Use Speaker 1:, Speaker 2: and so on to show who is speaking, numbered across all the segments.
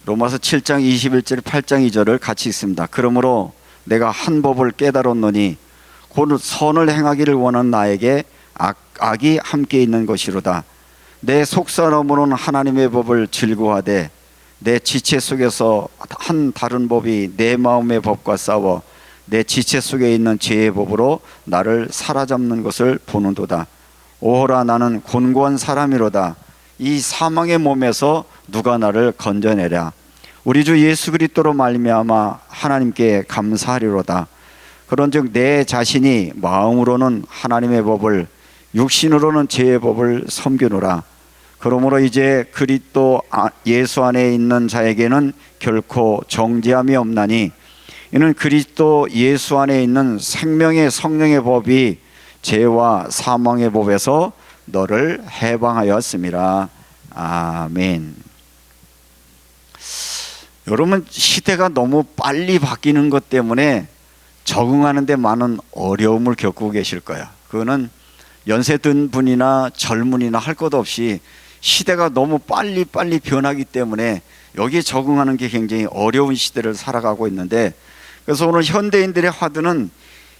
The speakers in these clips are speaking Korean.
Speaker 1: 로마서 7장 21절 8장 2절을 같이 읽습니다. 그러므로 내가 한 법을 깨달았노니 곧 선을 행하기를 원하는 나에게 악이 함께 있는 것이로다. 내 속사람으로는 하나님의 법을 즐거워하되 내 지체 속에서 한 다른 법이 내 마음의 법과 싸워 내 지체 속에 있는 죄의 법으로 나를 사로잡는 것을 보는도다. 오호라, 나는 곤고한 사람이로다. 이 사망의 몸에서 누가 나를 건져내랴. 우리 주 예수 그리스도로 말미암아 하나님께 감사하리로다. 그런즉 내 자신이 마음으로는 하나님의 법을, 육신으로는 죄의 법을 섬기노라. 그러므로 이제 그리스도 예수 안에 있는 자에게는 결코 정죄함이 없나니 이는 그리스도 예수 안에 있는 생명의 성령의 법이 죄와 사망의 법에서 너를 해방하였습니다. 아멘. 여러분, 시대가 너무 빨리 바뀌는 것 때문에 적응하는 데 많은 어려움을 겪고 계실 거야. 그거는 연세 든 분이나 젊은이나 할 것 없이 시대가 너무 빨리 변하기 때문에 여기에 적응하는 게 굉장히 어려운 시대를 살아가고 있는데, 그래서 오늘 현대인들의 화두는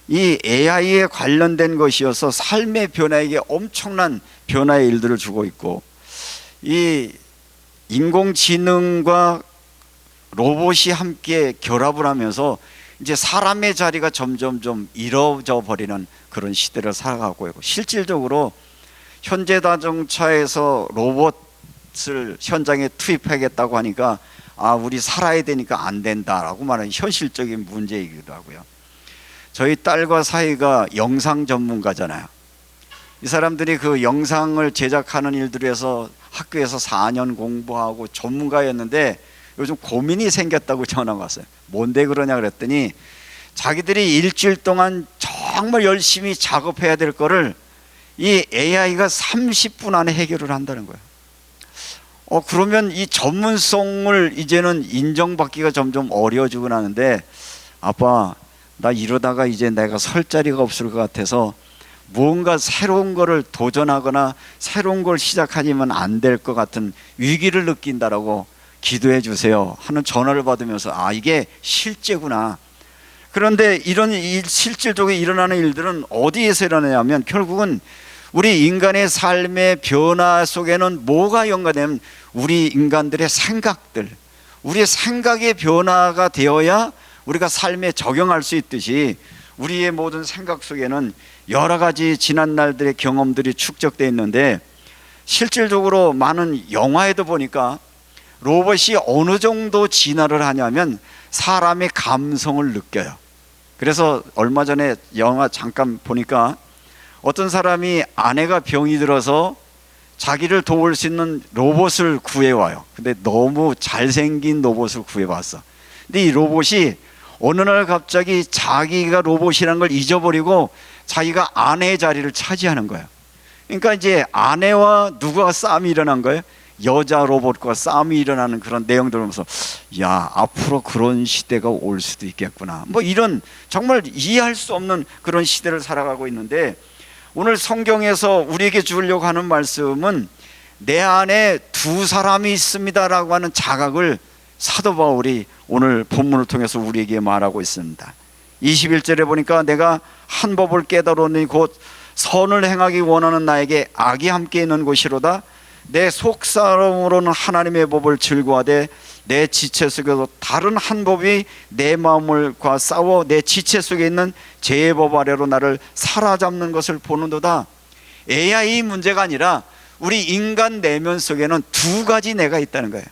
Speaker 1: 이 AI에 관련된 것이어서 삶의 변화에게 엄청난 변화의 일들을 주고 있고, 이 인공지능과 로봇이 함께 결합을 하면서 이제 사람의 자리가 점점 좀 잃어져 버리는 그런 시대를 살아가고 있고, 실질적으로 현대자동차에서 로봇을 현장에 투입하겠다고 하니까 우리 살아야 되니까 안 된다라고 말하는 현실적인 문제이기도 하고요. 저희 딸과 사이가 영상 전문가잖아요. 이 사람들이 그 영상을 제작하는 일들에서 학교에서 4년 공부하고 전문가였는데 요즘 고민이 생겼다고 전화가 왔어요. 뭔데 그러냐 그랬더니 자기들이 일주일 동안 정말 열심히 작업해야 될 거를 이 AI가 30분 안에 해결을 한다는 거예요. 그러면 이 전문성을 이제는 인정받기가 점점 어려워지고 나는데, 아빠, 나 이러다가 이제 내가 설 자리가 없을 것 같아서 무언가 새로운 거를 도전하거나 새로운 걸 시작하면 안 될 것 같은 위기를 느낀다라고 기도해 주세요 하는 전화를 받으면서 이게 실제구나. 그런데 이런 실질적으로 일어나는 일들은 어디에서 일어나냐면 결국은 우리 인간의 삶의 변화 속에는 뭐가 연관되면 우리 인간들의 생각들, 우리의 생각의 변화가 되어야 우리가 삶에 적용할 수 있듯이 우리의 모든 생각 속에는 여러 가지 지난 날들의 경험들이 축적되어 있는데, 실질적으로 많은 영화에도 보니까 로봇이 어느 정도 진화를 하냐면 사람의 감성을 느껴요. 그래서 얼마 전에 영화 잠깐 보니까 어떤 사람이 아내가 병이 들어서 자기를 도울 수 있는 로봇을 구해와요. 근데 너무 잘생긴 로봇을 구해왔어. 근데 이 로봇이 어느 날 갑자기 자기가 로봇이라는 걸 잊어버리고 자기가 아내의 자리를 차지하는 거예요. 그러니까 이제 아내와 누가 싸움이 일어난 거예요? 여자 로봇과 싸움이 일어나는 그런 내용들을 보면서 앞으로 그런 시대가 올 수도 있겠구나, 이런 정말 이해할 수 없는 그런 시대를 살아가고 있는데, 오늘 성경에서 우리에게 주려고 하는 말씀은 내 안에 두 사람이 있습니다라고 하는 자각을 사도 바울이 오늘 본문을 통해서 우리에게 말하고 있습니다. 21절에 보니까 내가 한 법을 깨달으니 곧 선을 행하기 원하는 나에게 악이 함께 있는 것이로다. 내 속사람으로는 하나님의 법을 즐거워하되 내 지체 속에서 다른 한 법이 내 마음과 싸워 내 지체 속에 있는 죄의 법 아래로 나를 사로잡는 것을 보는도다. AI 문제가 아니라 우리 인간 내면 속에는 두 가지 내가 있다는 거예요.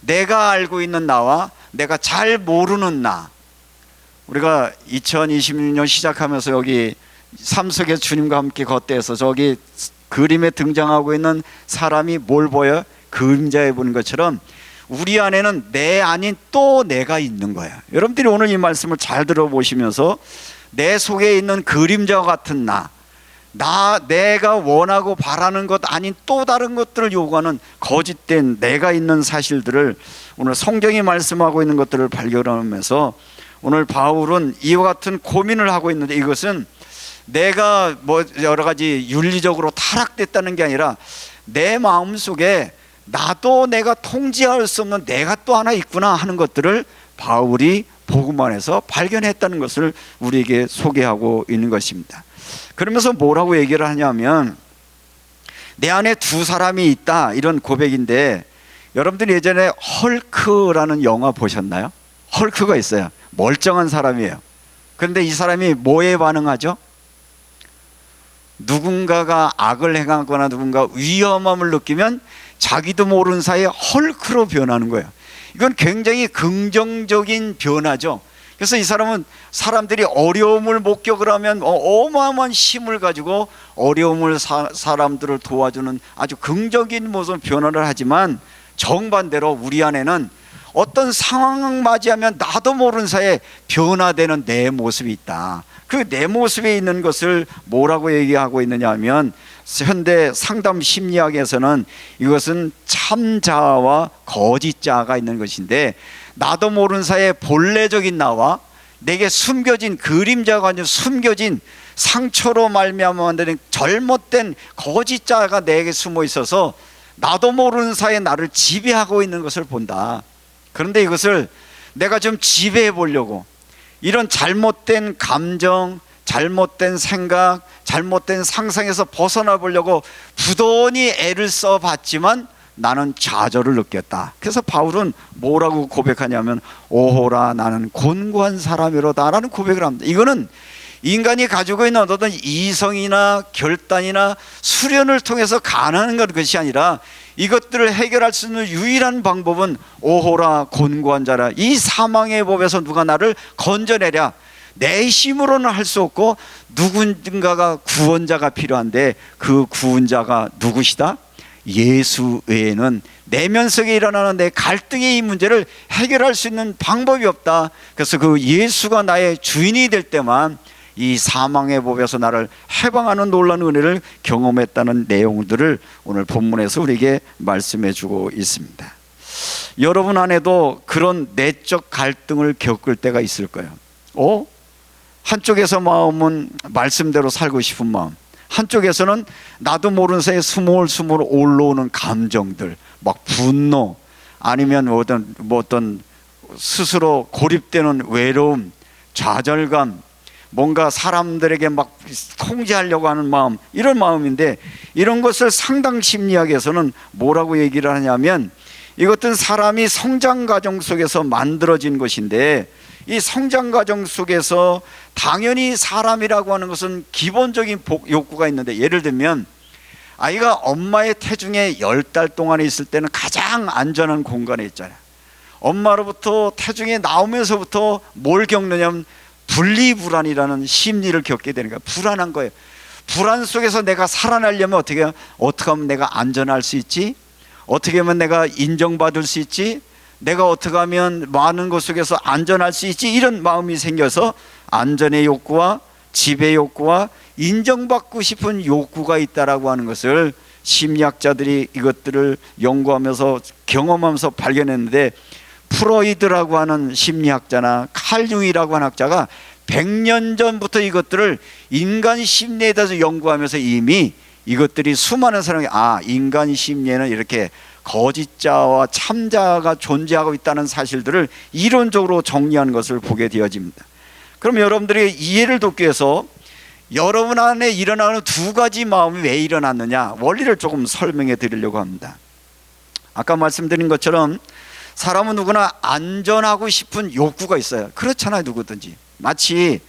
Speaker 1: 내가 알고 있는 나와 내가 잘 모르는 나. 우리가 2026년 시작하면서 여기 삶 속에 주님과 함께 걷대해서 저기 그림에 등장하고 있는 사람이 뭘 보여요? 그림자에 보는 것처럼 우리 안에는 내 아닌 또 내가 있는 거야. 여러분들이 오늘 이 말씀을 잘 들어보시면서 내 속에 있는 그림자와 같은 내가 원하고 바라는 것 아닌 또 다른 것들을 요구하는 거짓된 내가 있는 사실들을 오늘 성경이 말씀하고 있는 것들을 발견하면서 오늘 바울은 이와 같은 고민을 하고 있는데, 이것은 내가 여러 가지 윤리적으로 타락됐다는 게 아니라 내 마음속에 나도 내가 통제할 수 없는 내가 또 하나 있구나 하는 것들을 바울이 복음 안에서 발견했다는 것을 우리에게 소개하고 있는 것입니다. 그러면서 뭐라고 얘기를 하냐면 내 안에 두 사람이 있다, 이런 고백인데, 여러분들이 예전에 헐크라는 영화 보셨나요? 헐크가 있어요. 멀쩡한 사람이에요. 그런데 이 사람이 뭐에 반응하죠? 누군가가 악을 행하거나 누군가 위험함을 느끼면 자기도 모르는 사이에 헐크로 변하는 거예요. 이건 굉장히 긍정적인 변화죠. 그래서 이 사람은 사람들이 어려움을 목격을 하면 어마어마한 힘을 가지고 어려움을 사람들을 도와주는 아주 긍정적인 모습 변화를 하지만, 정반대로 우리 안에는 어떤 상황을 맞이하면 나도 모르는 사이에 변화되는 내 모습이 있다. 그 내 모습에 있는 것을 뭐라고 얘기하고 있느냐 하면, 현대 상담 심리학에서는 이것은 참자아와 거짓자아가 있는 것인데, 나도 모르는 사이에 본래적인 나와 내게 숨겨진 그림자가 아니라 숨겨진 상처로 말미암아 만드는 잘못된 거짓자아가 내게 숨어 있어서 나도 모르는 사이에 나를 지배하고 있는 것을 본다. 그런데 이것을 내가 좀 지배해 보려고 이런 잘못된 감정, 잘못된 생각, 잘못된 상상에서 벗어나 보려고 부단히 애를 써봤지만 나는 좌절을 느꼈다. 그래서 바울은 뭐라고 고백하냐면 오호라 나는 곤고한 사람이로다 라는 고백을 합니다. 이거는 인간이 가지고 있는 어떤 이성이나 결단이나 수련을 통해서 가능한 것이 아니라, 이것들을 해결할 수 있는 유일한 방법은 오호라 곤고한 자라, 이 사망의 법에서 누가 나를 건져내랴. 내 힘으로는 할 수 없고 누군가가 구원자가 필요한데, 그 구원자가 누구시다? 예수 외에는 내면 속에 일어나는 내 갈등의 이 문제를 해결할 수 있는 방법이 없다. 그래서 그 예수가 나의 주인이 될 때만 이 사망의 법에서 나를 해방하는 놀라운 은혜를 경험했다는 내용들을 오늘 본문에서 우리에게 말씀해 주고 있습니다. 여러분 안에도 그런 내적 갈등을 겪을 때가 있을 거예요. 한쪽에서 마음은 말씀대로 살고 싶은 마음, 한쪽에서는 나도 모르는 사이에 스물스물 올라오는 감정들, 막 분노, 아니면 어떤 스스로 고립되는 외로움, 좌절감, 뭔가 사람들에게 막 통제하려고 하는 마음, 이런 마음인데, 이런 것을 상당 심리학에서는 뭐라고 얘기를 하냐면, 이것은 사람이 성장 과정 속에서 만들어진 것인데, 이 성장 과정 속에서 당연히 사람이라고 하는 것은 기본적인 욕구가 있는데, 예를 들면 아이가 엄마의 태중에 10달 동안에 있을 때는 가장 안전한 공간에 있잖아요. 엄마로부터 태중에 나오면서부터 뭘 겪느냐면 분리불안이라는 심리를 겪게 되는 거예요. 불안한 거예요. 불안 속에서 내가 살아나려면 어떻게 하면 내가 안전할 수 있지? 어떻게 하면 내가 인정받을 수 있지? 내가 어떻게 하면 많은 것 속에서 안전할 수 있지? 이런 마음이 생겨서 안전의 욕구와 지배 욕구와 인정받고 싶은 욕구가 있다라고 하는 것을 심리학자들이 이것들을 연구하면서 경험하면서 발견했는데, 프로이드라고 하는 심리학자나 칼 융이라고 하는 학자가 100년 전부터 이것들을 인간 심리에 대해서 연구하면서 이미 이것들이 수많은 사람이 인간 심리에는 이렇게 거짓자와 참자가 존재하고 있다는 사실들을 이론적으로 정리하는 것을 보게 되어집니다. 그럼 여러분들이 이해를 돕기 위해서 여러분 안에 일어나는 두 가지 마음이 왜 일어났느냐, 원리를 조금 설명해 드리려고 합니다. 아까 말씀드린 것처럼 사람은 누구나 안전하고 싶은 욕구가 있어요. 그렇잖아요, 누구든지. 마치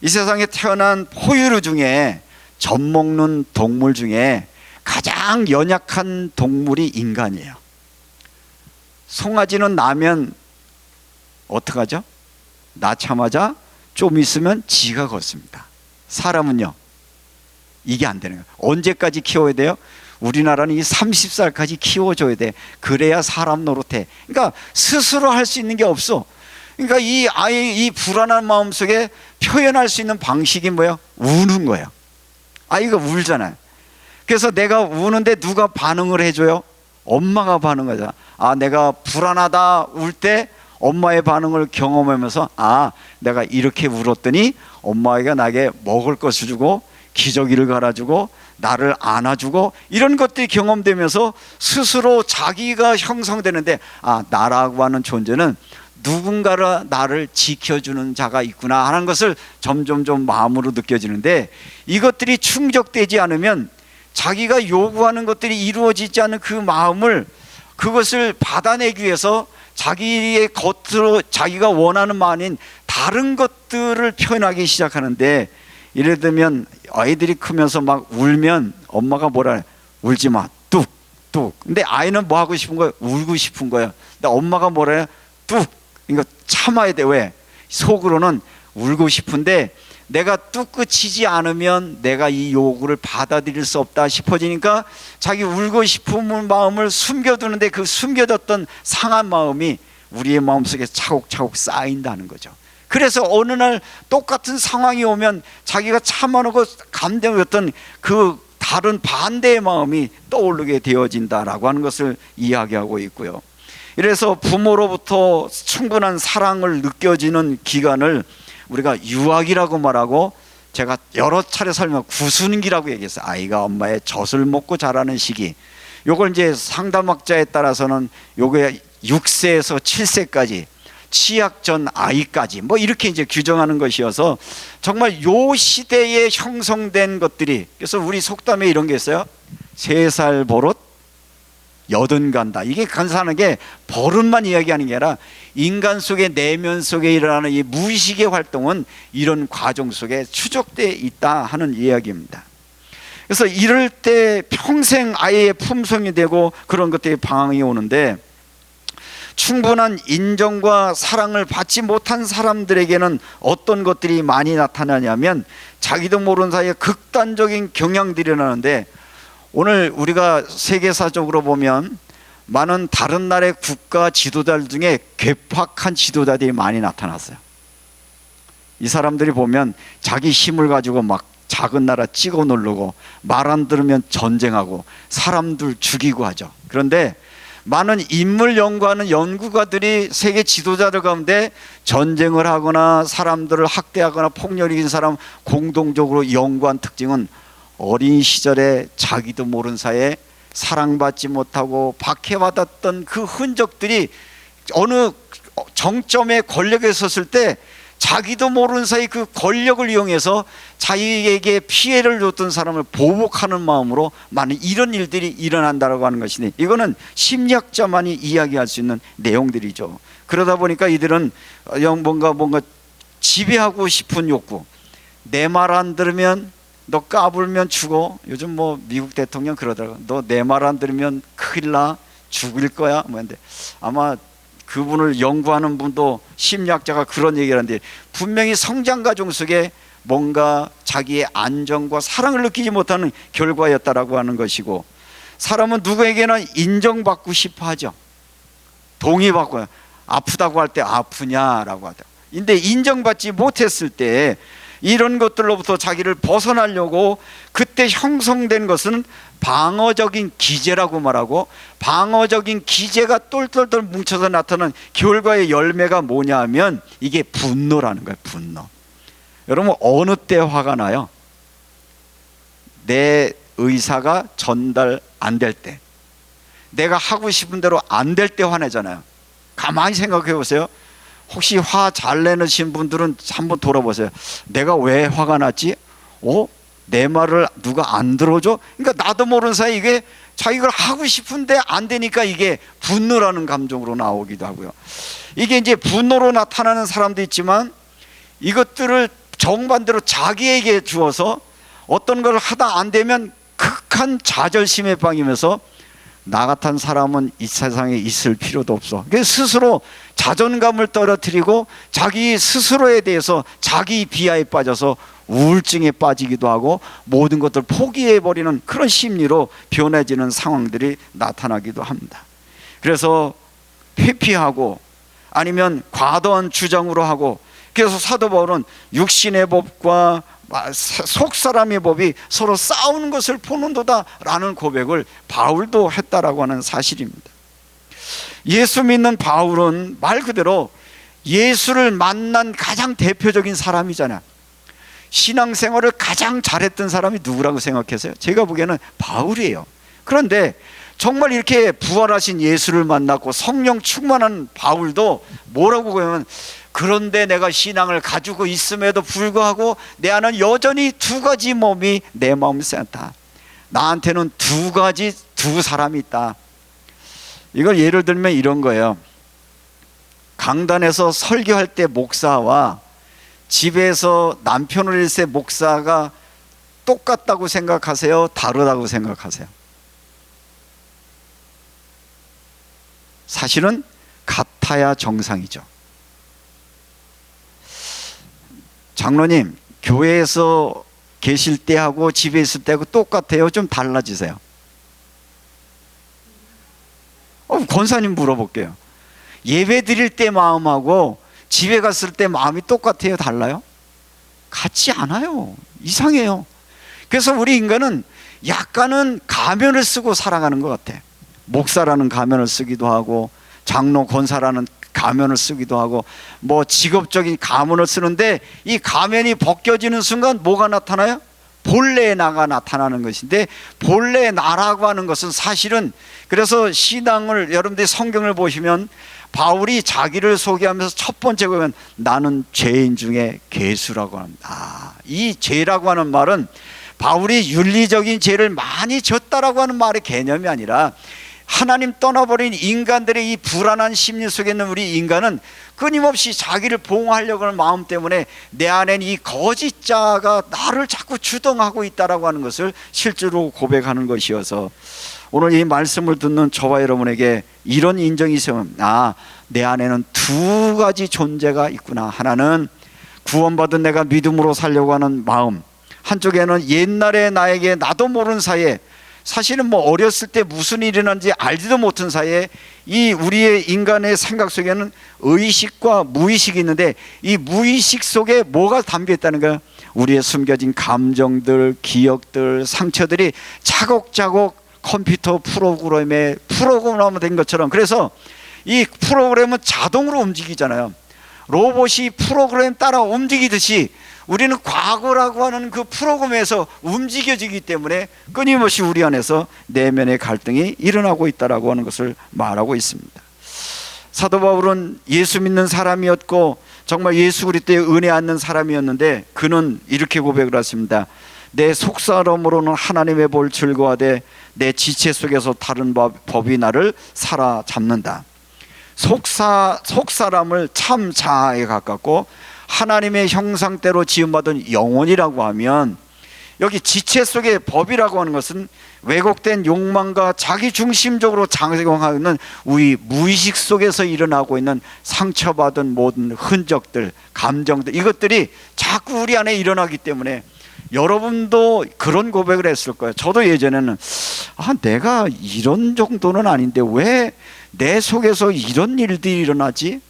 Speaker 1: 이 세상에 태어난 포유류 중에 젖먹는 동물 중에 가장 연약한 동물이 인간이에요. 송아지는 나면 어떡하죠? 낳자마자 좀 있으면 지가 걷습니다. 사람은요, 이게 안 되는 거예요. 언제까지 키워야 돼요? 우리나라는 이 30살까지 키워줘야 돼. 그래야 사람 노릇해. 그러니까 스스로 할 수 있는 게 없어. 그러니까 이 아이 이 불안한 마음 속에 표현할 수 있는 방식이 뭐예요? 우는 거예요. 아이가 울잖아요. 그래서 내가 우는데 누가 반응을 해줘요? 엄마가 반응하잖아. 내가 불안하다 울 때 엄마의 반응을 경험하면서 내가 이렇게 울었더니 엄마가 나에게 먹을 것을 주고 기저귀를 갈아주고 나를 안아주고 이런 것들이 경험되면서 스스로 자기가 형성되는데, 아, 나라고 하는 존재는 누군가가 나를 지켜주는 자가 있구나 하는 것을 점점 마음으로 느껴지는데, 이것들이 충족되지 않으면 자기가 요구하는 것들이 이루어지지 않는 그 마음을, 그것을 받아내기 위해서 자기의 겉으로 자기가 원하는 마음인 다른 것들을 표현하기 시작하는데, 예를 들면 아이들이 크면서 막 울면 엄마가 뭐라 해? 울지 마, 뚝뚝. 근데 아이는 뭐 하고 싶은 거야? 울고 싶은 거야. 근데 엄마가 뭐라 해? 뚝. 이거 참아야 돼. 왜? 속으로는 울고 싶은데 내가 뚝 그치지 않으면 내가 이 요구를 받아들일 수 없다 싶어지니까 자기 울고 싶은 마음을 숨겨두는데, 그 숨겨뒀던 상한 마음이 우리의 마음속에 차곡차곡 쌓인다는 거죠. 그래서 어느 날 똑같은 상황이 오면 자기가 참아놓고 감정했던 그 다른 반대의 마음이 떠오르게 되어진다라고 하는 것을 이야기하고 있고요. 이래서 부모로부터 충분한 사랑을 느껴지는 기간을 우리가 유아기라고 말하고, 제가 여러 차례 설명 구순기라고 얘기했어요. 아이가 엄마의 젖을 먹고 자라는 시기. 요걸 이제 상담학자에 따라서는 요게 6세에서 7세까지, 치약 전 아이까지 뭐 이렇게 이제 규정하는 것이어서, 정말 요 시대에 형성된 것들이, 그래서 우리 속담에 이런 게 있어요. 3살 버릇 여든 간다. 이게 간사하는 게 버릇만 이야기하는 게 아니라 인간 속의 내면 속에 일어나는 이 무의식의 활동은 이런 과정 속에 추적되어 있다 하는 이야기입니다. 그래서 이럴 때 평생 아이의 품성이 되고 그런 것들이 방황이 오는데, 충분한 인정과 사랑을 받지 못한 사람들에게는 어떤 것들이 많이 나타나냐면, 자기도 모르는 사이에 극단적인 경향들이 일어나는데, 오늘 우리가 세계사적으로 보면 많은 다른 나라의 국가 지도자들 중에 괴팍한 지도자들이 많이 나타났어요. 이 사람들이 보면 자기 힘을 가지고 막 작은 나라 찍어 누르고, 말 안 들으면 전쟁하고 사람들 죽이고 하죠. 그런데 많은 인물 연구하는 연구가들이 세계 지도자들 가운데 전쟁을 하거나 사람들을 학대하거나 폭력적인 사람 공동적으로 연구한 특징은, 어린 시절에 자기도 모르는 사이에 사랑받지 못하고 박해받았던 그 흔적들이 어느 정점에 권력에 섰을 때 자기도 모르는 사이 그 권력을 이용해서 자기에게 피해를 줬던 사람을 보복하는 마음으로 많은 이런 일들이 일어난다고 하는 것이니, 이거는 심리학자만이 이야기할 수 있는 내용들이죠. 그러다 보니까 이들은 뭔가 지배하고 싶은 욕구, 내 말 안 들으면 너 까불면 죽어. 요즘 뭐 미국 대통령 그러더라고. 너 내 말 안 들으면 큰일 나, 죽일 거야. 뭐인데, 아마 그분을 연구하는 분도 심리학자가 그런 얘기를 하는데, 분명히 성장 과정 속에 뭔가 자기의 안정과 사랑을 느끼지 못하는 결과였다라고 하는 것이고, 사람은 누구에게나 인정받고 싶어 하죠. 동의받고, 아프다고 할 때 아프냐라고 하죠. 근데 인정받지 못했을 때 이런 것들로부터 자기를 벗어나려고 그때 형성된 것은 방어적인 기제라고 말하고, 방어적인 기제가 똘똘똘 뭉쳐서 나타나는 결과의 열매가 뭐냐 하면 이게 분노라는 거예요. 분노. 여러분, 어느 때 화가 나요? 내 의사가 전달 안 될 때, 내가 하고 싶은 대로 안 될 때 화내잖아요. 가만히 생각해 보세요. 혹시 화 잘 내는 분들은 한번 돌아보세요. 내가 왜 화가 났지? 내 말을 누가 안 들어줘? 그러니까 나도 모르는 사이 이게 자기가 하고 싶은데 안 되니까 이게 분노라는 감정으로 나오기도 하고요. 이게 이제 분노로 나타나는 사람도 있지만, 이것들을 정반대로 자기에게 주어서 어떤 걸 하다 안 되면 극한 자존심에 빵이면서 나 같은 사람은 이 세상에 있을 필요도 없어. 스스로 자존감을 떨어뜨리고 자기 스스로에 대해서 자기 비하에 빠져서 우울증에 빠지기도 하고 모든 것들 포기해버리는 그런 심리로 변해지는 상황들이 나타나기도 합니다. 그래서 회피하고 아니면 과도한 주장으로 하고, 그래서 사도 바울은 육신의 법과 속사람의 법이 서로 싸우는 것을 보는도다 라는 고백을 바울도 했다라고 하는 사실입니다. 예수 믿는 바울은 말 그대로 예수를 만난 가장 대표적인 사람이잖아요. 신앙생활을 가장 잘했던 사람이 누구라고 생각하세요? 제가 보기에는 바울이에요. 그런데 정말 이렇게 부활하신 예수를 만났고 성령 충만한 바울도 뭐라고 그러면, 그런데 내가 신앙을 가지고 있음에도 불구하고 내 안은 여전히 두 가지 몸이 내 마음에 쌓였다. 나한테는 두 사람이 있다. 이걸 예를 들면 이런 거예요. 강단에서 설교할 때 목사와 집에서 남편을 일세 목사가 똑같다고 생각하세요? 다르다고 생각하세요? 사실은 같아야 정상이죠. 장로님, 교회에서 계실 때하고 집에 있을 때하고 똑같아요? 좀 달라지세요? 권사님 물어볼게요. 예배 드릴 때 마음하고 집에 갔을 때 마음이 똑같아요? 달라요? 같지 않아요. 이상해요. 그래서 우리 인간은 약간은 가면을 쓰고 살아가는 것 같아. 목사라는 가면을 쓰기도 하고, 장로, 권사라는 가면을 쓰기도 하고, 뭐 직업적인 가면을 쓰는데, 이 가면이 벗겨지는 순간 뭐가 나타나요? 본래의 나가 나타나는 것인데, 본래의 나라고 하는 것은 사실은, 그래서 신앙을, 여러분들이 성경을 보시면 바울이 자기를 소개하면서 첫 번째 보면 나는 죄인 중에 괴수라고 합니다. 이 죄라고 하는 말은 바울이 윤리적인 죄를 많이 졌다라고 하는 말의 개념이 아니라, 하나님 떠나버린 인간들의 이 불안한 심리 속에 있는 우리 인간은 끊임없이 자기를 보호하려고 하는 마음 때문에 내 안엔 이 거짓자가 나를 자꾸 주동하고 있다라고 하는 것을 실제로 고백하는 것이어서, 오늘 이 말씀을 듣는 저와 여러분에게 이런 인정이 있으면, 내 안에는 두 가지 존재가 있구나. 하나는 구원받은 내가 믿음으로 살려고 하는 마음, 한쪽에는 옛날에 나에게 나도 모르는 사이에, 사실은 뭐 어렸을 때 무슨 일이 일어난지 알지도 못한 사이에 이 우리의 인간의 생각 속에는 의식과 무의식이 있는데, 이 무의식 속에 뭐가 담겨 있다는 거예요? 우리의 숨겨진 감정들, 기억들, 상처들이 차곡차곡 컴퓨터 프로그램에 된 것처럼, 그래서 이 프로그램은 자동으로 움직이잖아요. 로봇이 프로그램 따라 움직이듯이 우리는 과거라고 하는 그 프로그램에서 움직여지기 때문에 끊임없이 우리 안에서 내면의 갈등이 일어나고 있다라고 하는 것을 말하고 있습니다. 사도 바울은 예수 믿는 사람이었고 정말 예수 그리스도의 은혜 받는 사람이었는데, 그는 이렇게 고백을 했습니다. 내 속사람으로는 하나님의 볼 즐거워하되 내 지체 속에서 다른 법이 나를 사로잡는다. 속사람을 참 자아에 가깝고 하나님의 형상대로 지음받은 영혼이라고 하면, 여기 지체 속의 법이라고 하는 것은 왜곡된 욕망과 자기중심적으로 작용하는 우리 무의식 속에서 일어나고 있는 상처받은 모든 흔적들, 감정들, 이것들이 자꾸 우리 안에 일어나기 때문에, 여러분도 그런 고백을 했을 거예요. 저도 예전에는 내가 이런 정도는 아닌데 왜 내 속에서 이런 일들이 일어나지?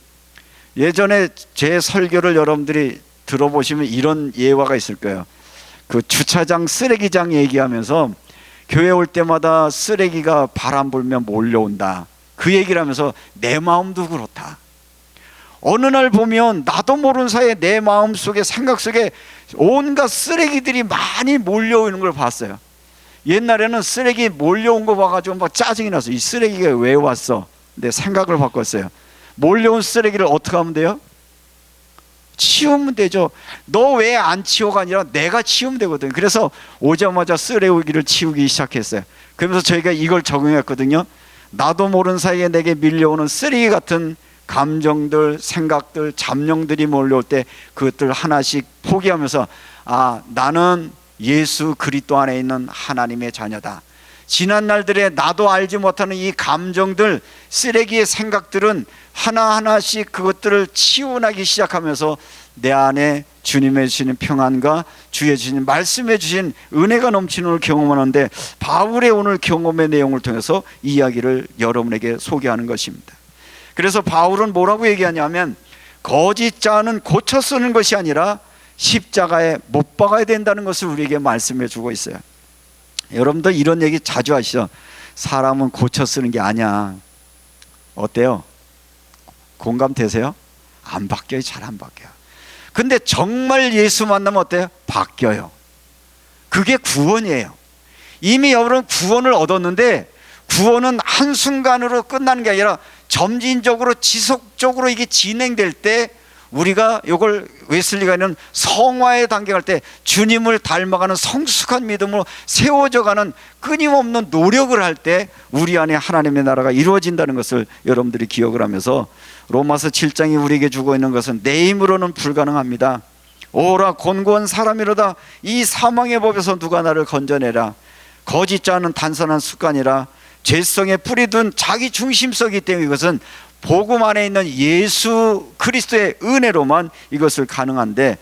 Speaker 1: 예전에 제 설교를 여러분들이 들어보시면 이런 예화가 있을 거예요. 그 주차장 쓰레기장 얘기하면서 교회 올 때마다 쓰레기가 바람 불면 몰려온다, 그 얘기를 하면서 내 마음도 그렇다. 어느 날 보면 나도 모르는 사이에 내 마음 속에, 생각 속에 온갖 쓰레기들이 많이 몰려오는 걸 봤어요. 옛날에는 쓰레기 몰려온 거 봐가지고 막 짜증이 나서 이 쓰레기가 왜 왔어? 근데 생각을 바꿨어요. 몰려온 쓰레기를 어떻게 하면 돼요? 치우면 되죠. 너 왜 안 치워가 아니라 내가 치우면 되거든요. 그래서 오자마자 쓰레기를 치우기 시작했어요. 그러면서 저희가 이걸 적용했거든요. 나도 모르는 사이에 내게 밀려오는 쓰레기 같은 감정들, 생각들, 잡념들이 몰려올 때 그것들 하나씩 포기하면서, 나는 예수 그리스도 안에 있는 하나님의 자녀다. 지난 날들에 나도 알지 못하는 이 감정들, 쓰레기의 생각들은 하나하나씩 그것들을 치워나기 시작하면서 내 안에 주님의 주시는 평안과 주의 주신 말씀해 주신 은혜가 넘치는 걸 경험하는데, 바울의 오늘 경험의 내용을 통해서 이야기를 여러분에게 소개하는 것입니다. 그래서 바울은 뭐라고 얘기하냐면, 거짓자는 고쳐 쓰는 것이 아니라 십자가에 못 박아야 된다는 것을 우리에게 말씀해 주고 있어요. 여러분들 이런 얘기 자주 하시죠. 사람은 고쳐 쓰는 게 아니야. 어때요? 공감되세요? 안 바뀌어요. 잘 안 바뀌어요. 근데 정말 예수 만나면 어때요? 바뀌어요. 그게 구원이에요. 이미 여러분 구원을 얻었는데 구원은 한순간으로 끝나는 게 아니라 점진적으로 지속적으로 이게 진행될 때 우리가 이걸 웨슬리가는 성화의 단계 갈 때 주님을 닮아가는 성숙한 믿음으로 세워져가는 끊임없는 노력을 할 때 우리 안에 하나님의 나라가 이루어진다는 것을 여러분들이 기억을 하면서 로마서 7장이 우리에게 주고 있는 것은 내 힘으로는 불가능합니다. 오라 곤고한 사람이로다 이 사망의 법에서 누가 나를 건져내라. 거짓 자는 단선한 습관이라 죄성에 뿌리둔 자기 중심성이기 때문에 이것은 복음 안에 있는 예수 그리스도의 은혜로만 이것을 가능한데,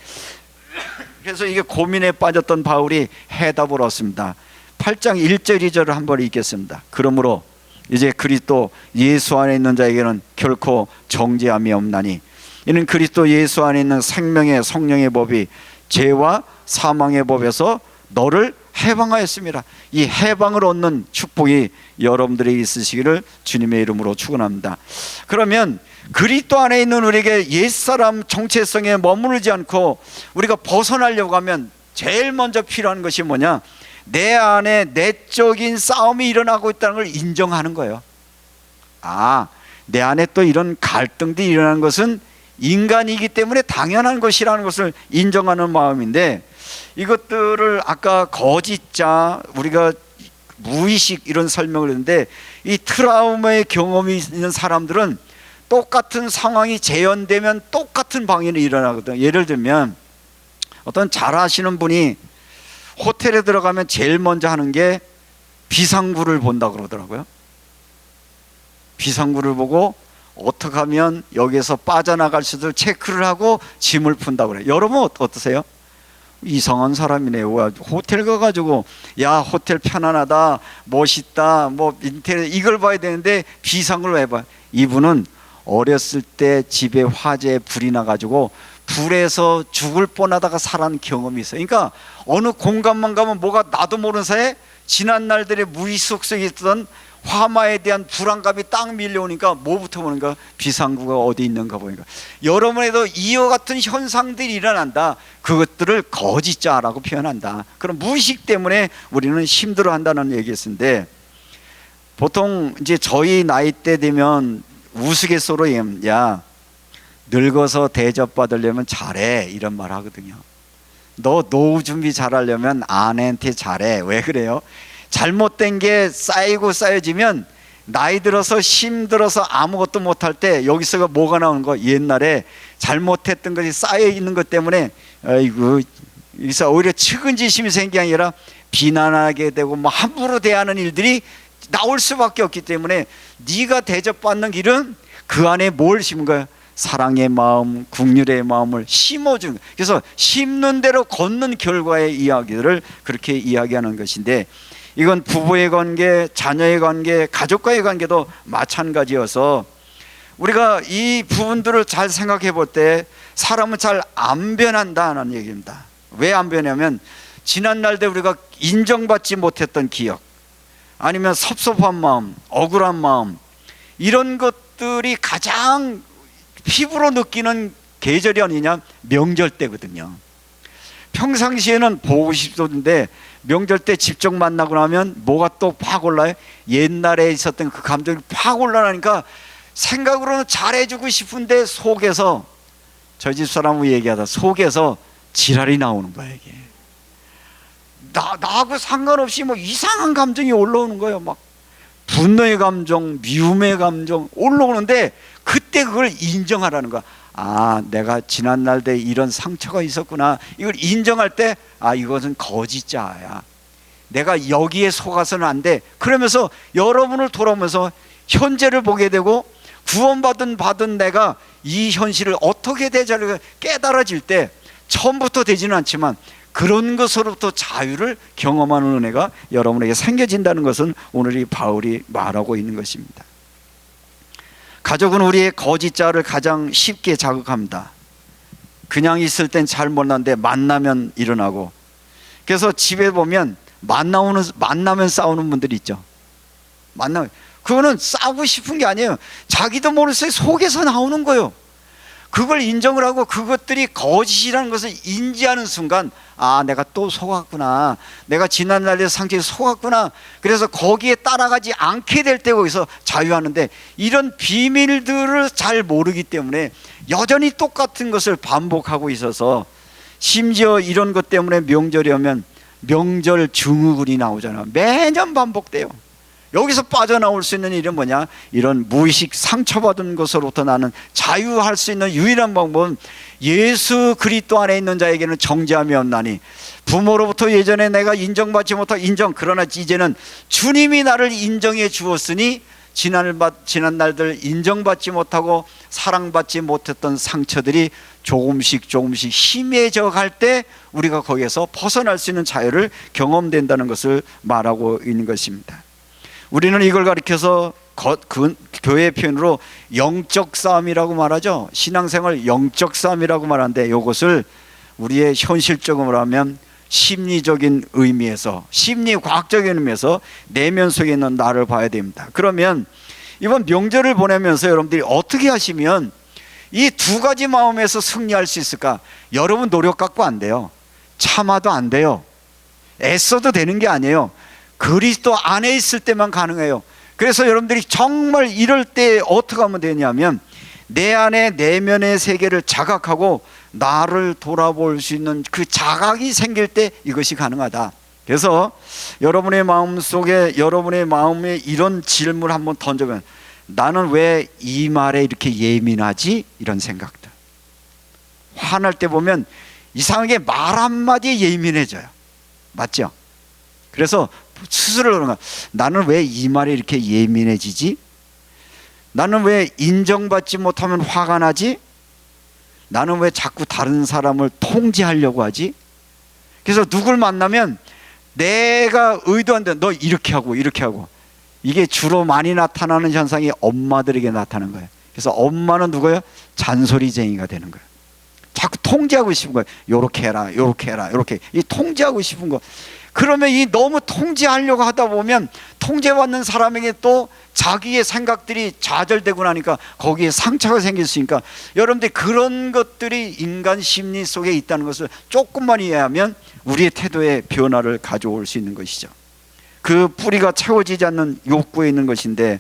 Speaker 1: 그래서 이게 고민에 빠졌던 바울이 해답을 얻습니다. 8장 1절 2절을 한번 읽겠습니다. 그러므로 이제 그리스도 예수 안에 있는 자에게는 결코 정죄함이 없나니 이는 그리스도 예수 안에 있는 생명의 성령의 법이 죄와 사망의 법에서 너를 해방하였습니다. 이 해방을 얻는 축복이 여러분들에게 있으시기를 주님의 이름으로 축원합니다. 그러면 그리스도 안에 있는 우리에게 옛사람 정체성에 머무르지 않고 우리가 벗어나려고 하면 제일 먼저 필요한 것이 뭐냐? 내 안에 내적인 싸움이 일어나고 있다는 걸 인정하는 거예요. 내 안에 또 이런 갈등들이 일어나는 것은 인간이기 때문에 당연한 것이라는 것을 인정하는 마음인데, 이것들을 아까 거짓자, 우리가 무의식 이런 설명을 했는데, 이 트라우마의 경험이 있는 사람들은 똑같은 상황이 재현되면 똑같은 방향이 일어나거든요. 예를 들면 어떤 잘 아시는 분이 호텔에 들어가면 제일 먼저 하는 게 비상구를 본다고 그러더라고요. 비상구를 보고 어떻게 하면 여기에서 빠져나갈 수도 체크를 하고 짐을 푼다고 그래요. 여러분 어떠세요? 이상한 사람이네요. 호텔 가가지고 야 호텔 편안하다, 멋있다, 뭐 인테리어 이걸 봐야 되는데 비상구를 왜 봐요? 이분은 어렸을 때 집에 화재에 불이 나가지고 불에서 죽을 뻔하다가 살아난 경험이 있어요. 그러니까 어느 공간만 가면 뭐가 나도 모르는 사이에 지난 날들의 무의식 속에 있던 화마에 대한 불안감이 딱 밀려오니까 뭐부터 보는가? 비상구가 어디 있는가 보니까. 여러분에도 이와 같은 현상들이 일어난다. 그것들을 거짓자라고 표현한다. 그럼 무의식 때문에 우리는 힘들어한다는 얘기였는데, 보통 이제 저희 나이 때 되면 우스갯소리로 야 늙어서 대접받으려면 잘해 이런 말 하거든요. 너 노후 준비 잘하려면 아내한테 잘해. 왜 그래요? 잘못된 게 쌓이고 쌓여지면 나이 들어서 힘들어서 아무것도 못할 때 여기서 뭐가 나오는 거? 옛날에 잘못했던 것이 쌓여 있는 것 때문에 아이고, 그래서 오히려 측은지심이 생긴 게 아니라 비난하게 되고 뭐 함부로 대하는 일들이 나올 수밖에 없기 때문에 네가 대접받는 길은 그 안에 뭘 심은 거야? 사랑의 마음, 긍휼의 마음을 심어주는 거예요. 그래서 심는 대로 걷는 결과의 이야기들을 그렇게 이야기하는 것인데, 이건 부부의 관계, 자녀의 관계, 가족과의 관계도 마찬가지여서 우리가 이 부분들을 잘 생각해 볼 때 사람은 잘 안 변한다는 얘기입니다. 왜 안 변하냐면 지난 날때 우리가 인정받지 못했던 기억, 아니면 섭섭한 마음, 억울한 마음, 이런 것들이 가장 피부로 느끼는 계절이 어디냐? 명절 때거든요. 평상시에는 보고 싶었는데 명절 때 직접 만나고 나면 뭐가 또 팍 올라요? 옛날에 있었던 그 감정이 팍 올라나니까 생각으로는 잘해주고 싶은데 속에서, 저 집 사람하고 얘기하다 속에서 지랄이 나오는 거야. 이게 나하고 상관없이 뭐 이상한 감정이 올라오는 거예요. 막 분노의 감정, 미움의 감정 올라오는데 그때 그걸 인정하라는 거야. 내가 지난날 때 이런 상처가 있었구나. 이걸 인정할 때 이것은 거짓자야. 내가 여기에 속아서는 안 돼. 그러면서 여러분을 돌아오면서 현재를 보게 되고 받은 내가 이 현실을 어떻게 대처를 깨달아질 때, 처음부터 되지는 않지만 그런 것으로부터 자유를 경험하는 은혜가 여러분에게 생겨진다는 것은 오늘 이 바울이 말하고 있는 것입니다. 가족은 우리의 거짓자를 가장 쉽게 자극합니다. 그냥 있을 땐 잘 몰랐는데 만나면 일어나고, 그래서 집에 보면 만나면 싸우는 분들이 있죠. 그거는 싸우고 싶은 게 아니에요. 자기도 모르는 속에서 나오는 거예요. 그걸 인정을 하고 그것들이 거짓이라는 것을 인지하는 순간, 아, 내가 또 속았구나, 내가 지난날의 상처에 속았구나, 그래서 거기에 따라가지 않게 될 때 거기서 자유하는데, 이런 비밀들을 잘 모르기 때문에 여전히 똑같은 것을 반복하고 있어서, 심지어 이런 것 때문에 명절이 오면 명절 증후군이 나오잖아. 매년 반복돼요. 여기서 빠져나올 수 있는 일은 뭐냐? 이런 무의식 상처받은 것으로부터 나는 자유할 수 있는 유일한 방법은 예수 그리스도 안에 있는 자에게는 정죄함이 없나니, 부모로부터 예전에 내가 인정받지 못하고 그러나 이제는 주님이 나를 인정해 주었으니 지난 날들 인정받지 못하고 사랑받지 못했던 상처들이 조금씩 희미해져 갈 때 우리가 거기에서 벗어날 수 있는 자유를 경험된다는 것을 말하고 있는 것입니다. 우리는 이걸 가리켜서 교회 표현으로 영적 싸움이라고 말하죠. 신앙생활 영적 싸움이라고 말하는데, 이것을 우리의 현실적으로 하면 심리적인 의미에서, 심리과학적인 의미에서 내면 속에 있는 나를 봐야 됩니다. 그러면 이번 명절을 보내면서 여러분들이 어떻게 하시면 이 두 가지 마음에서 승리할 수 있을까? 여러분 노력 갖고 안 돼요. 참아도 안 돼요. 애써도 되는 게 아니에요. 그리스도 안에 있을 때만 가능해요. 그래서 여러분들이 정말 이럴 때 어떻게 하면 되냐면, 내 안에 내면의 세계를 자각하고 나를 돌아볼 수 있는 그 자각이 생길 때 이것이 가능하다. 그래서 여러분의 마음속에, 여러분의 마음에 이런 질문을 한번 던져보면, 나는 왜 이 말에 이렇게 예민하지? 이런 생각들. 화날 때 보면 이상하게 말 한마디에 예민해져요. 맞죠? 그래서 스스로 그런 거야. 나는 왜 이 말에 이렇게 예민해지지? 나는 왜 인정받지 못하면 화가 나지? 나는 왜 자꾸 다른 사람을 통제하려고 하지? 그래서 누굴 만나면 내가 의도한 대로 너 이렇게 하고 이렇게 하고, 이게 주로 많이 나타나는 현상이 엄마들에게 나타나는 거예요. 그래서 엄마는 누구예요? 잔소리쟁이가 되는 거예요. 자꾸 통제하고 싶은 거예요. 요렇게 해라, 요렇게 해라, 요렇게. 이 통제하고 싶은 거. 그러면 이 너무 통제하려고 하다 보면 통제받는 사람에게 또 자기의 생각들이 좌절되고 나니까 거기에 상처가 생길 수 있으니까, 여러분들 그런 것들이 인간 심리 속에 있다는 것을 조금만 이해하면 우리의 태도에 변화를 가져올 수 있는 것이죠. 그 뿌리가 채워지지 않는 욕구에 있는 것인데,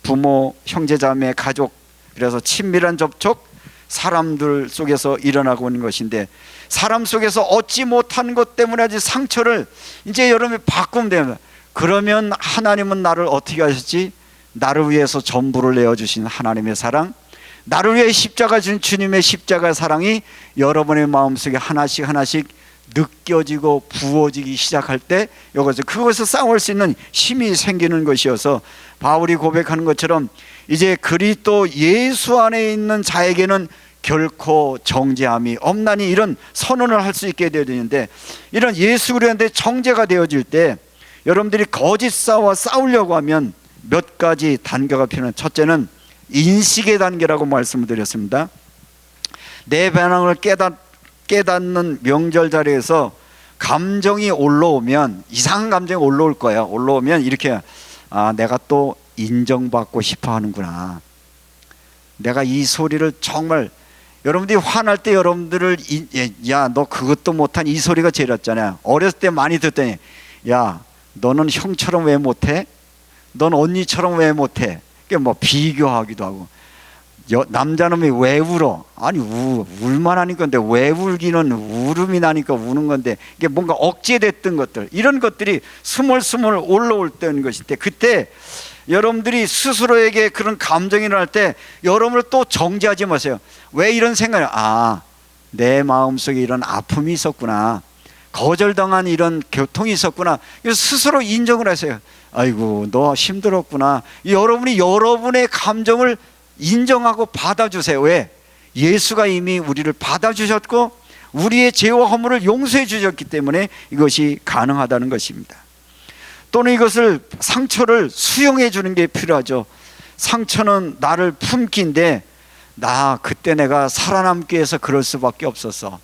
Speaker 1: 부모, 형제자매, 가족, 그래서 친밀한 접촉, 사람들 속에서 일어나고 있는 것인데, 사람 속에서 얻지 못한 것 때문에 아주 상처를 이제 여러분이 바꾸면 됩니다. 그러면 하나님은 나를 어떻게 하셨지? 나를 위해서 전부를 내어주신 하나님의 사랑, 나를 위해 십자가 준 주님의 십자가 사랑이 여러분의 마음속에 하나씩 느껴지고 부어지기 시작할 때 그것을 싸울 수 있는 힘이 생기는 것이어서, 바울이 고백하는 것처럼 이제 그리스도 예수 안에 있는 자에게는 결코 정죄함이 없나니, 이런 선언을 할 수 있게 되어지는데, 이런 예수 그리스도인데 정죄가 되어질 때 여러분들이 거짓 싸우려고 하면 몇 가지 단계가 필요한, 첫째는 인식의 단계라고 말씀을 드렸습니다. 내 반응을 깨닫는 명절 자리에서 감정이 올라오면, 이상한 감정이 올라올 거야. 올라오면 이렇게, 아, 내가 또 인정받고 싶어 하는구나. 내가 이 소리를 정말, 여러분들이 화날 때 여러분들을 야, 너 그것도 못한, 이 소리가 제일 왔잖아요. 어렸을 때 많이 듣더니, 야, 너는 형처럼 왜 못해? 넌 언니처럼 왜 못해? 그게 뭐 비교하기도 하고, 남자놈이 왜 울어? 아니 울만 하니까, 근데 왜 울기는 울음이 나니까 우는 건데, 이게 뭔가 억제됐던 것들, 이런 것들이 스물스물 올라올 때인 것인데, 그때 여러분들이 스스로에게 그런 감정이 일어날 때 여러분을 또 정죄하지 마세요. 왜 이런 생각을, 내 마음속에 이런 아픔이 있었구나, 거절당한 이런 고통이 있었구나. 그래서 스스로 인정을 하세요. 아이고 너 힘들었구나. 여러분이 여러분의 감정을 인정하고 받아주세요. 왜? 예수가 이미 우리를 받아주셨고 우리의 죄와 허물을 용서해 주셨기 때문에 이것이 가능하다는 것입니다. 또는 이것을, 상처를 수용해 주는 게 필요하죠. 상처는 나를 품기인데, 그때 내가 살아남기 위해서 그럴 수밖에 없었어.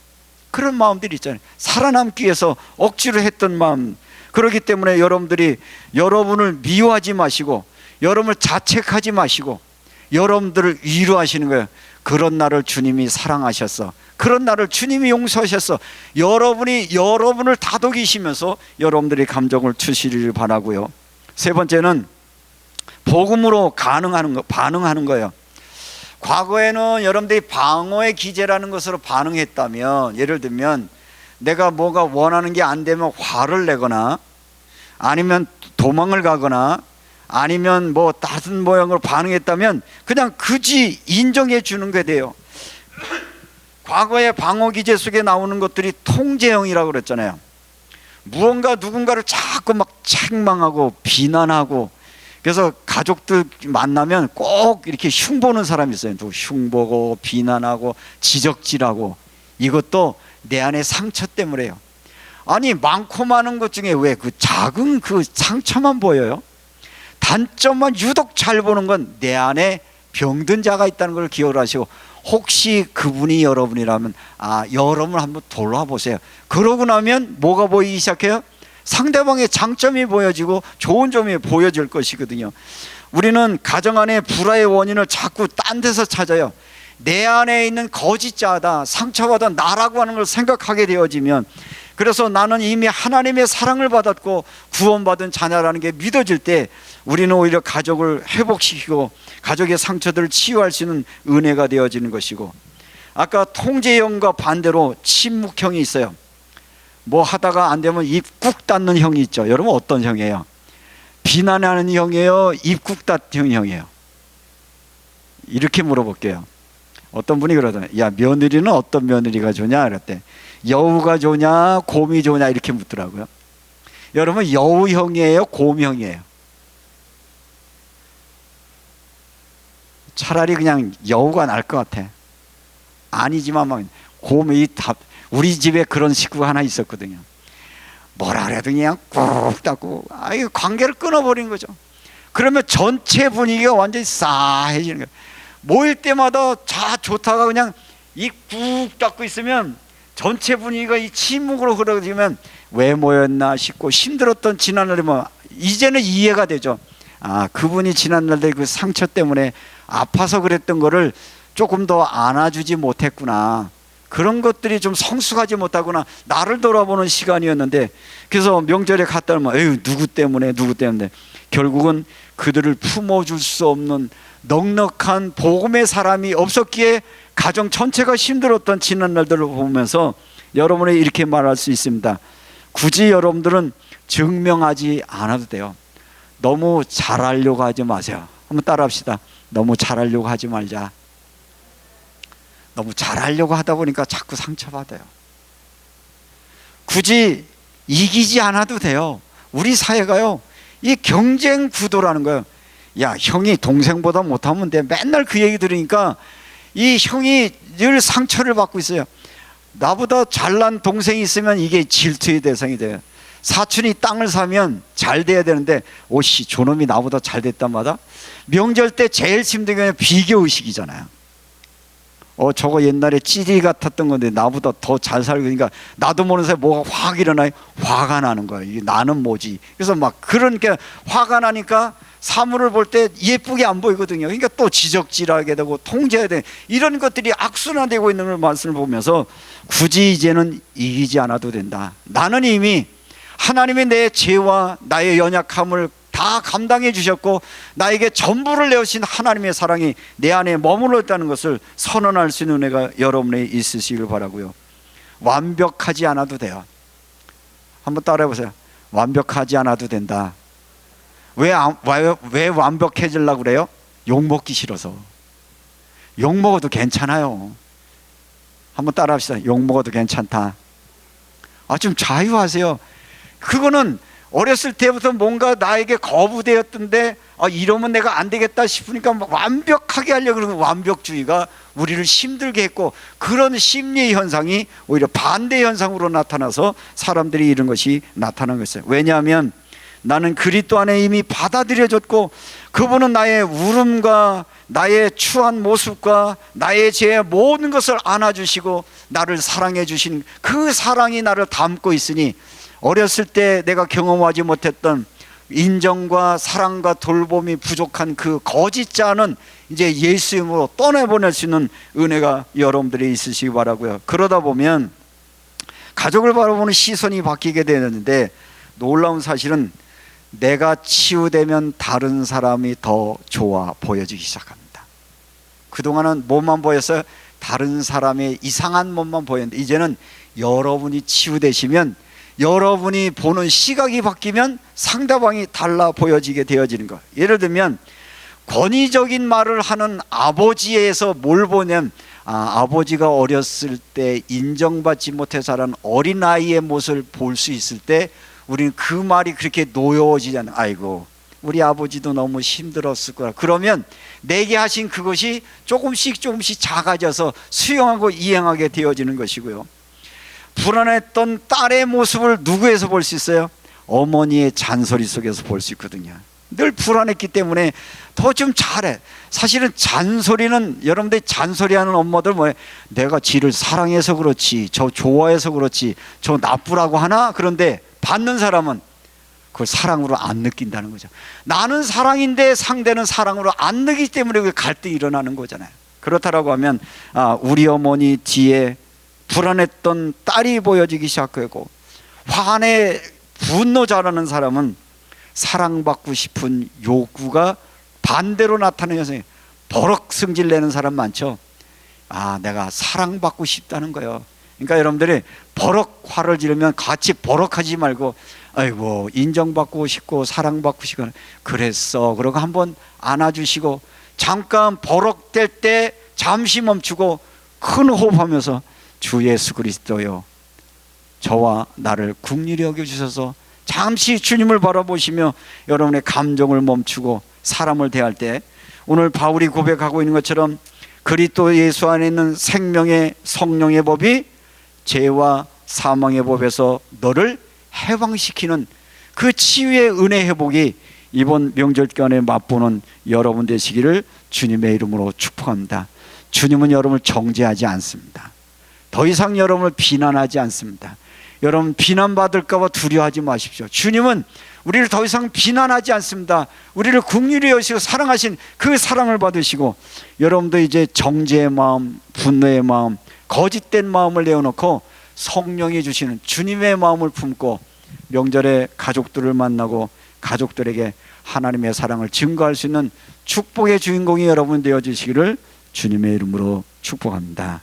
Speaker 1: 그런 마음들이 있잖아요. 살아남기 위해서 억지로 했던 마음. 그렇기 때문에 여러분들이 여러분을 미워하지 마시고, 여러분을 자책하지 마시고, 여러분들을 위로하시는 거예요. 그런 나를 주님이 사랑하셨어. 그런 나를 주님이 용서하셨어. 여러분이 여러분을 다독이시면서 여러분들의 감정을 주시기를 바라고요. 세 번째는 복음으로 반응하는 거예요. 과거에는 여러분들이 방어의 기제라는 것으로 반응했다면, 예를 들면 내가 뭐가 원하는 게 안 되면 화를 내거나 아니면 도망을 가거나 아니면 뭐 다른 모양으로 반응했다면 그냥 그지 인정해 주는 게 돼요. 과거의 방어 기제 속에 나오는 것들이 통제형이라고 그랬잖아요. 무언가 누군가를 자꾸 막 책망하고 비난하고, 그래서 가족들 만나면 꼭 이렇게 흉보는 사람이 있어요. 또 흉보고 비난하고 지적질하고. 이것도 내 안의 상처 때문에요. 아니, 많고 많은 것 중에 왜 그 작은 그 상처만 보여요? 단점만 유독 잘 보는 건 내 안에 병든 자가 있다는 걸 기억을 하시고, 혹시 그분이 여러분이라면 여러분을 한번 돌아보세요. 그러고 나면 뭐가 보이기 시작해요? 상대방의 장점이 보여지고 좋은 점이 보여질 것이거든요. 우리는 가정 안에 불화의 원인을 자꾸 딴 데서 찾아요. 내 안에 있는 거짓자다, 상처받은 나라고 하는 걸 생각하게 되어지면, 그래서 나는 이미 하나님의 사랑을 받았고 구원받은 자녀라는 게 믿어질 때 우리는 오히려 가족을 회복시키고 가족의 상처들을 치유할 수 있는 은혜가 되어지는 것이고, 아까 통제형과 반대로 침묵형이 있어요. 뭐 하다가 안 되면 입 꾹 닫는 형이 있죠. 여러분 어떤 형이에요? 비난하는 형이에요? 입 꾹 닫는 형이에요? 이렇게 물어볼게요. 어떤 분이 그러잖아요. 야, 며느리는 어떤 며느리가 좋냐? 그랬대. 여우가 좋냐? 곰이 좋냐? 이렇게 묻더라고요. 여러분 여우형이에요? 곰형이에요? 차라리 그냥 여우가 나을 것 같아. 아니지만 막 곰이 우리 집에 그런 식구가 하나 있었거든요. 뭐라 그래도 그냥 꾹 닫고 관계를 끊어버린 거죠. 그러면 전체 분위기가 완전히 싸해지는 거예요. 모일 때마다 다 좋다가 그냥 입 꾹 닫고 있으면 전체 분위기가 이 침묵으로 흐르면 왜 모였나 싶고, 힘들었던 지난날에 이제는 이해가 되죠. 그분이 지난날에 그 상처 때문에 아파서 그랬던 거를 조금 더 안아주지 못했구나. 그런 것들이 좀 성숙하지 못하구나. 나를 돌아보는 시간이었는데, 그래서 명절에 갔다 오면 에휴 누구 때문에 결국은 그들을 품어줄 수 없는 넉넉한 복음의 사람이 없었기에 가정 전체가 힘들었던 지난 날들을 보면서 여러분이 이렇게 말할 수 있습니다. 굳이 여러분들은 증명하지 않아도 돼요. 너무 잘하려고 하지 마세요. 한번 따라합시다. 너무 잘하려고 하지 말자. 너무 잘하려고 하다 보니까 자꾸 상처받아요. 굳이 이기지 않아도 돼요. 우리 사회가요, 이 경쟁 구도라는 거예요. 야, 형이 동생보다 못하면 돼. 맨날 그 얘기 들으니까 이 형이 늘 상처를 받고 있어요. 나보다 잘난 동생이 있으면 이게 질투의 대상이 돼요. 사촌이 땅을 사면 잘 돼야 되는데 오씨 저놈이 나보다 잘 됐단 말이야. 명절 때 제일 힘든 게 비교의식이잖아요. 저거 옛날에 찌리 같았던 건데 나보다 더 잘 살고 있으니까 나도 모르는 사이에 뭐가 확 일어나요. 화가 나는 거예요. 이게 나는 뭐지. 그래서 막 그러니까 화가 나니까 사물을 볼 때 예쁘게 안 보이거든요. 그러니까 또 지적질하게 되고 통제해야 돼. 이런 것들이 악순환되고 있는 말씀을 보면서 굳이 이제는 이기지 않아도 된다. 나는 이미 하나님이 내 죄와 나의 연약함을 다 감당해 주셨고 나에게 전부를 내어주신 하나님의 사랑이 내 안에 머물러 있다는 것을 선언할 수 있는 은혜가 여러분에 있으시길 바라고요. 완벽하지 않아도 돼요. 한번 따라해 보세요. 완벽하지 않아도 된다. 왜 완벽해지려고 그래요? 욕먹기 싫어서. 욕먹어도 괜찮아요. 한번 따라합시다. 욕먹어도 괜찮다. 좀 자유하세요. 그거는 어렸을 때부터 뭔가 나에게 거부되었던데 이러면 내가 안 되겠다 싶으니까 완벽하게 하려고 그러는 완벽주의가 우리를 힘들게 했고, 그런 심리 현상이 오히려 반대 현상으로 나타나서 사람들이 이런 것이 나타난 것이에요. 왜냐하면 나는 그리스도 안에 이미 받아들여졌고 그분은 나의 울음과 나의 추한 모습과 나의 죄의 모든 것을 안아주시고 나를 사랑해 주신 그 사랑이 나를 담고 있으니 어렸을 때 내가 경험하지 못했던 인정과 사랑과 돌봄이 부족한 그 거짓 자는 이제 예수 이름으로 떠내보낼 수 있는 은혜가 여러분들이 있으시기 바라고요. 그러다 보면 가족을 바라보는 시선이 바뀌게 되는데, 놀라운 사실은 내가 치유되면 다른 사람이 더 좋아 보여지기 시작합니다. 그동안은 몸만 보였어요. 다른 사람의 이상한 몸만 보였는데, 이제는 여러분이 치유되시면, 여러분이 보는 시각이 바뀌면 상대방이 달라 보여지게 되어지는 것. 예를 들면 권위적인 말을 하는 아버지에서 뭘 보냐면, 아버지가 어렸을 때 인정받지 못해 자란 어린아이의 모습을 볼 수 있을 때 우리는 그 말이 그렇게 노여워지잖아요. 아이고, 우리 아버지도 너무 힘들었을 거라. 그러면 내게 하신 그것이 조금씩 작아져서 수용하고 이행하게 되어지는 것이고요. 불안했던 딸의 모습을 누구에서 볼 수 있어요? 어머니의 잔소리 속에서 볼 수 있거든요. 늘 불안했기 때문에 더 좀 잘해. 사실은 잔소리는, 여러분들이 잔소리하는 엄마들 뭐예요? 내가 지를 사랑해서 그렇지, 저 좋아해서 그렇지, 저 나쁘라고 하나? 그런데 받는 사람은 그걸 사랑으로 안 느낀다는 거죠. 나는 사랑인데 상대는 사랑으로 안 느끼기 때문에 그 갈등이 일어나는 거잖아요. 그렇다라고 하면 우리 어머니 뒤에 불안했던 딸이 보여지기 시작하고, 화내 분노 잘하는 사람은 사랑받고 싶은 요구가 반대로 나타나는 현상이, 버럭 승질내는 사람 많죠. 내가 사랑받고 싶다는 거예요. 그러니까 여러분들이 버럭 화를 지르면 같이 버럭하지 말고, 아이고, 인정받고 싶고 사랑받고 싶고 그랬어, 그러고 한번 안아주시고, 잠깐 버럭될 때 잠시 멈추고 큰 호흡하면서, 주 예수 그리스도요, 저와 나를 긍휼히 여겨주셔서, 잠시 주님을 바라보시며 여러분의 감정을 멈추고 사람을 대할 때, 오늘 바울이 고백하고 있는 것처럼 그리스도 예수 안에 있는 생명의 성령의 법이 죄와 사망의 법에서 너를 해방시키는 그 치유의 은혜 회복이 이번 명절기간에 맛보는 여러분 되시기를 주님의 이름으로 축복합니다. 주님은 여러분을 정죄하지 않습니다. 더 이상 여러분을 비난하지 않습니다. 여러분 비난받을까 봐 두려워하지 마십시오. 주님은 우리를 더 이상 비난하지 않습니다. 우리를 긍휼히 여기시고 사랑하신 그 사랑을 받으시고, 여러분도 이제 정죄의 마음, 분노의 마음, 거짓된 마음을 내어놓고 성령이 주시는 주님의 마음을 품고 명절에 가족들을 만나고 가족들에게 하나님의 사랑을 증거할 수 있는 축복의 주인공이 여러분 되어 주시기를 주님의 이름으로 축복합니다.